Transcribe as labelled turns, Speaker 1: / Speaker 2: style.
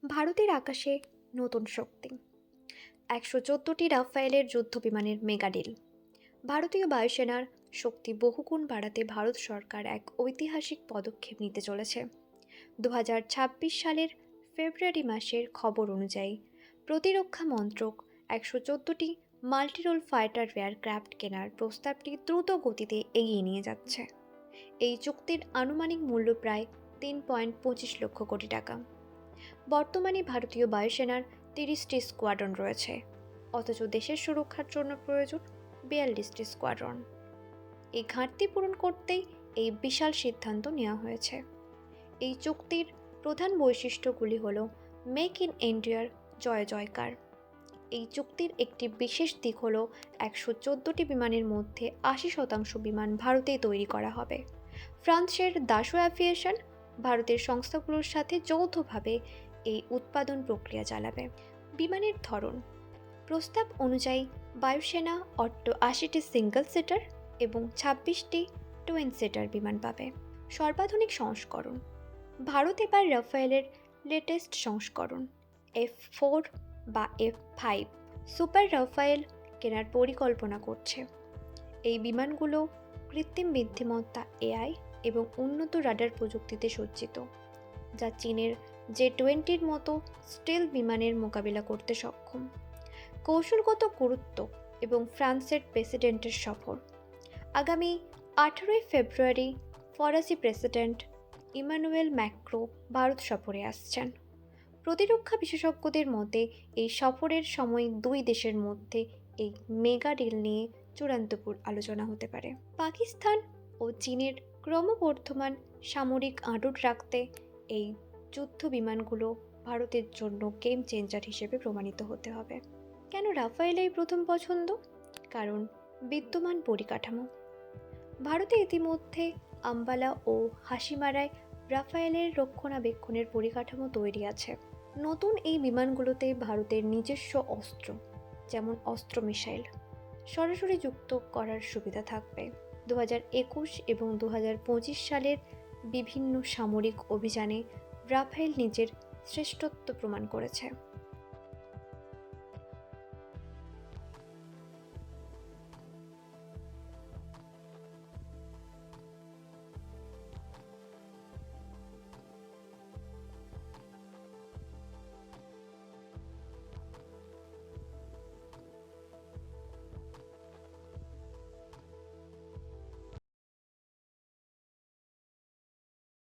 Speaker 1: ভারতের আকাশে নতুন শক্তি। 114টি রাফায়েলের যুদ্ধ বিমানের মেগা ডিল। ভারতীয় বায়ুসেনার শক্তি বহুগুণ বাড়াতে ভারত সরকার এক ঐতিহাসিক পদক্ষেপ নিতে চলেছে। 2026 সালের ফেব্রুয়ারি মাসের খবর অনুযায়ী প্রতিরক্ষা মন্ত্রক 114টি মাল্টিরোল ফাইটার এয়ারক্রাফট কেনার প্রস্তাবটি দ্রুত গতিতে এগিয়ে নিয়ে যাচ্ছে। এই চুক্তির আনুমানিক মূল্য প্রায় 3.25 লক্ষ কোটি টাকা। বর্তমানে ভারতীয় বায়ুসেনার 30টি স্কোয়াড্রন রয়েছে, অথচ দেশের সুরক্ষার জন্য প্রয়োজন 42টি স্কোয়াড্রন। এই ঘাটতি পূরণ করতেই এই বিশাল সিদ্ধান্ত নেওয়া হয়েছে। এই চুক্তির প্রধান বৈশিষ্ট্যগুলি হল মেক ইন ইন্ডিয়ার জয় জয়কার। এই চুক্তির একটি বিশেষ দিক হল 114টি বিমানের মধ্যে 80% বিমান ভারতেই তৈরি করা হবে। ফ্রান্সের দাসো অ্যাভিয়েশন ভারতের সংস্থাগুলোর সাথে যৌথভাবে এই উৎপাদন প্রক্রিয়া চালাবে। বিমানের ধরন প্রস্তাব অনুযায়ী বায়ুসেনা 80টি সিঙ্গল সিটার এবং 26টি টুইন সিটার বিমান পাবে। সর্বাধুনিক সংস্করণ ভারত এবার রাফায়েলের লেটেস্ট সংস্করণ F4 বা F5 সুপার রাফায়েল কেনার পরিকল্পনা করছে। এই বিমানগুলো কৃত্রিম বুদ্ধিমত্তা AI এবং উন্নত রাডার প্রযুক্তিতে সজ্জিত, যা চীনের J-20 মতো স্টিল বিমানের মোকাবিলা করতে সক্ষম। কৌশলগত গুরুত্ব এবং ফ্রান্সের প্রেসিডেন্টের সফর আগামী 18 ফেব্রুয়ারি ফরাসি প্রেসিডেন্ট ইমানুয়েল ম্যাক্রো ভারত সফরে আসছেন। প্রতিরক্ষা বিশেষজ্ঞদের মতে এই সফরের সময় দুই দেশের মধ্যে এই মেগা ডিল নিয়ে চূড়ান্ত আলোচনা হতে পারে। পাকিস্তান ও চীনের ক্রমবর্ধমান সামরিক আঁটুট রাখতে এই যুদ্ধ বিমানগুলো ভারতের জন্য গেম চেঞ্জার হিসেবে প্রমাণিত হতে হবে। কেন রাফায়েলেই প্রথম পছন্দ? কারণ বিদ্যমান পরিকাঠামো। ভারতে ইতিমধ্যে আম্বালা ও হাসিমারায় রাফায়েলের রক্ষণাবেক্ষণের পরিকাঠামো তৈরি আছে। নতুন এই বিমানগুলোতে ভারতের নিজস্ব অস্ত্র, যেমন অস্ত্র মিসাইল, সরাসরি যুক্ত করার সুবিধা থাকবে। 2021 এবং 2025 সালের বিভিন্ন সামরিক অভিযানে রাফায়েল নিজের শ্রেষ্ঠত্ব প্রমাণ করেছে।